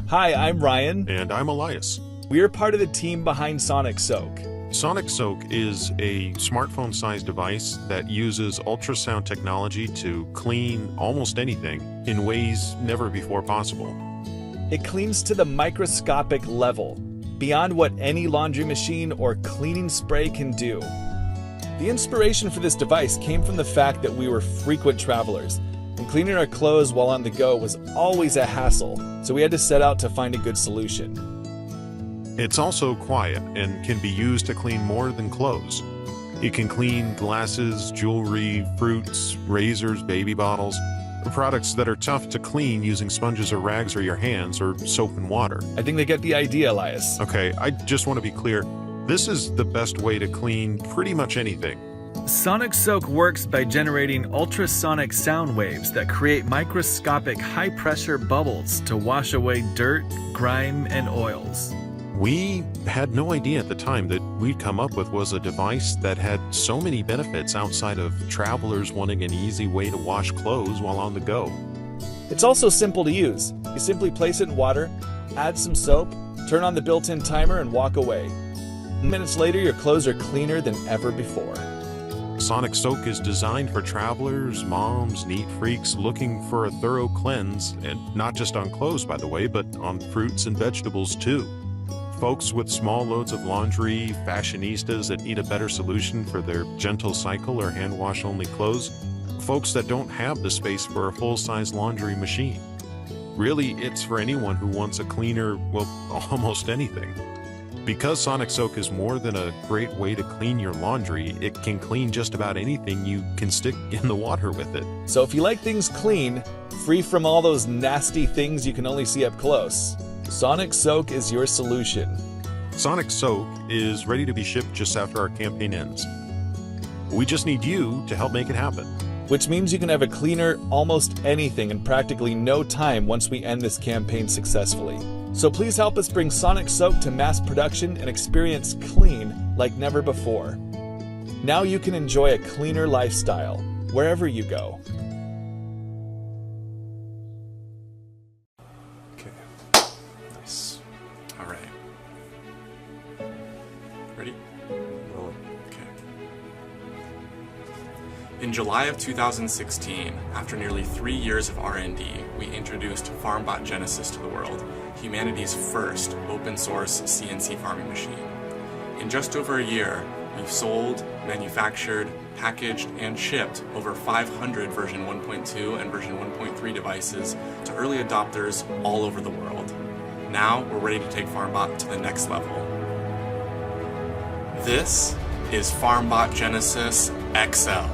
Hi, I'm Ryan. And I'm Elias. We are part of the team behind Sonic Soak. Sonic Soak is a smartphone-sized device that uses ultrasound technology to clean almost anything in ways never before possible. It cleans to the microscopic level, beyond what any laundry machine or cleaning spray can do. The inspiration for this device came from the fact that we were frequent travelers, and cleaning our clothes while on the go was always a hassle, so we had to set out to find a good solution. It's also quiet and can be used to clean more than clothes. It can clean glasses, jewelry, fruits, razors, baby bottles, products that are tough to clean using sponges or rags or your hands or soap and water. I think they get the idea, Elias. Okay, I just want to be clear. This is the best way to clean pretty much anything. Sonic Soak works by generating ultrasonic sound waves that create microscopic high-pressure bubbles to wash away dirt, grime, and oils. We had no idea at the time that we'd come up with was a device that had so many benefits outside of travelers wanting an easy way to wash clothes while on the go. It's also simple to use. You simply place it in water, add some soap, turn on the built-in timer, and walk away. Minutes later, your clothes are cleaner than ever before. Sonic Soak is designed for travelers, moms, neat freaks looking for a thorough cleanse, and not just on clothes, by the way, but on fruits and vegetables too. Folks with small loads of laundry, fashionistas that need a better solution for their gentle cycle or hand wash only clothes, folks that don't have the space for a full-size laundry machine. Really, it's for anyone who wants a cleaner, well, almost anything. Because Sonic Soak is more than a great way to clean your laundry, it can clean just about anything you can stick in the water with it. So if you like things clean, free from all those nasty things you can only see up close, Sonic Soak is your solution. Sonic Soak is ready to be shipped just after our campaign ends. We just need you to help make it happen. Which means you can have a cleaner almost anything in practically no time once we end this campaign successfully. So please help us bring Sonic Soak to mass production and experience clean like never before. Now you can enjoy a cleaner lifestyle wherever you go. Okay, nice. All right. Ready? Roll. Okay. In July of 2016, after nearly 3 years of R&D, we introduced FarmBot Genesis to the world, humanity's first open-source CNC farming machine. In just over a year, we've sold, manufactured, packaged, and shipped over 500 version 1.2 and version 1.3 devices to early adopters all over the world. Now, we're ready to take FarmBot to the next level. This is FarmBot Genesis XL.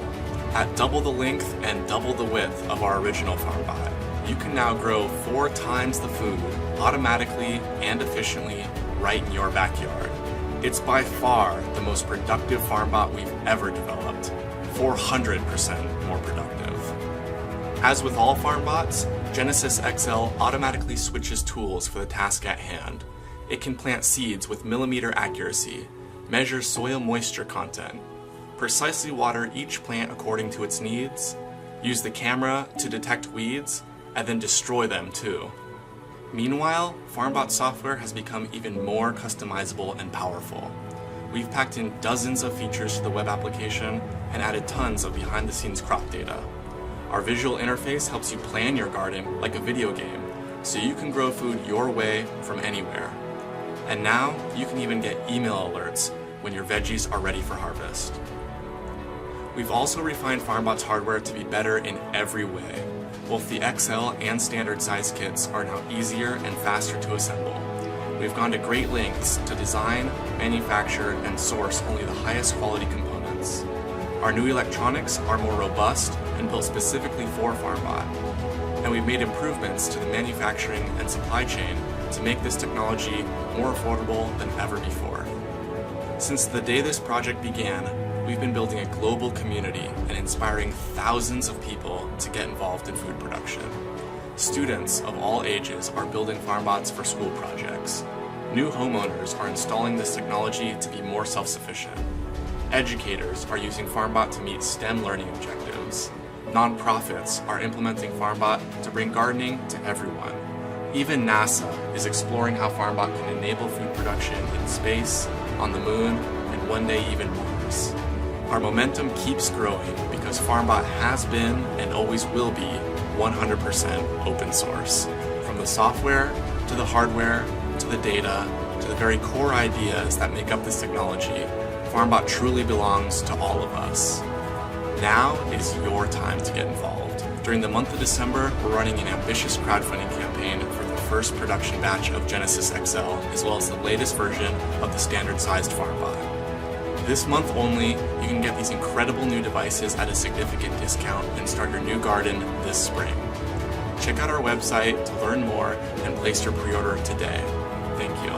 At double the length and double the width of our original FarmBot, you can now grow 4 times the food automatically and efficiently right in your backyard. It's by far the most productive FarmBot we've ever developed, 400% more productive. As with all FarmBots, Genesis XL automatically switches tools for the task at hand. It can plant seeds with millimeter accuracy, measure soil moisture content, precisely water each plant according to its needs, use the camera to detect weeds, and then destroy them too. Meanwhile, FarmBot software has become even more customizable and powerful. We've packed in dozens of features to the web application and added tons of behind-the-scenes crop data. Our visual interface helps you plan your garden like a video game, so you can grow food your way from anywhere. And now, you can even get email alerts when your veggies are ready for harvest. We've also refined FarmBot's hardware to be better in every way. Both the XL and standard size kits are now easier and faster to assemble. We've gone to great lengths to design, manufacture, and source only the highest quality components. Our new electronics are more robust and built specifically for FarmBot. And we've made improvements to the manufacturing and supply chain to make this technology more affordable than ever before. Since the day this project began, we've been building a global community and inspiring thousands of people to get involved in food production. Students of all ages are building FarmBots for school projects. New homeowners are installing this technology to be more self-sufficient. Educators are using FarmBot to meet STEM learning objectives. Nonprofits are implementing FarmBot to bring gardening to everyone. Even NASA is exploring how FarmBot can enable food production in space, on the moon, and one day even Mars. Our momentum keeps growing because FarmBot has been and always will be 100% open source. From the software, to the hardware, to the data, to the very core ideas that make up this technology, FarmBot truly belongs to all of us. Now is your time to get involved. During the month of December, we're running an ambitious crowdfunding campaign for the first production batch of Genesis XL, as well as the latest version of the standard-sized FarmBot. This month only, you can get these incredible new devices at a significant discount and start your new garden this spring. Check out our website to learn more and place your pre-order today. Thank you.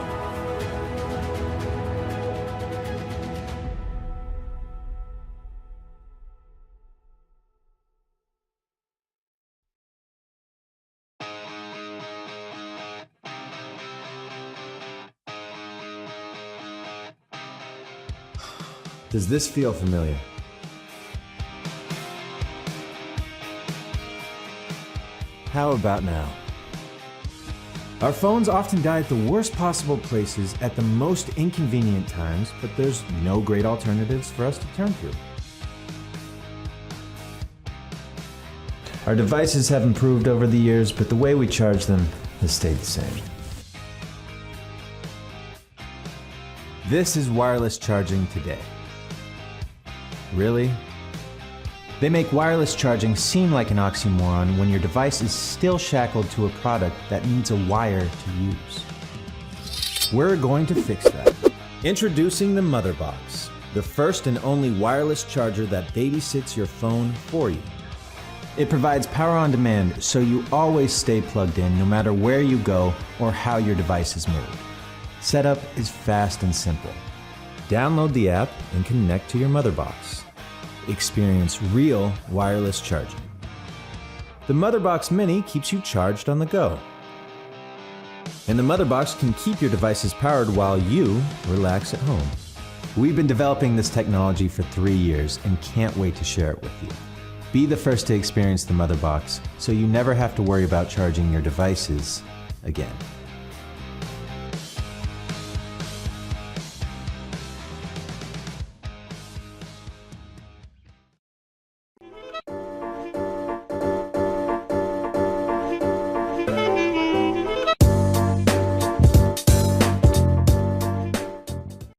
Does this feel familiar? How about now? Our phones often die at the worst possible places at the most inconvenient times, but there's no great alternatives for us to turn to. Our devices have improved over the years, but the way we charge them has stayed the same. This is wireless charging today. Really? They make wireless charging seem like an oxymoron when your device is still shackled to a product that needs a wire to use. We're going to fix that. Introducing the MotherBox, the first and only wireless charger that babysits your phone for you. It provides power on demand so you always stay plugged in no matter where you go or how your device is moved. Setup is fast and simple. Download the app and connect to your MotherBox. Experience real wireless charging. The MotherBox Mini keeps you charged on the go. And the MotherBox can keep your devices powered while you relax at home. We've been developing this technology for 3 years and can't wait to share it with you. Be the first to experience the MotherBox so you never have to worry about charging your devices again.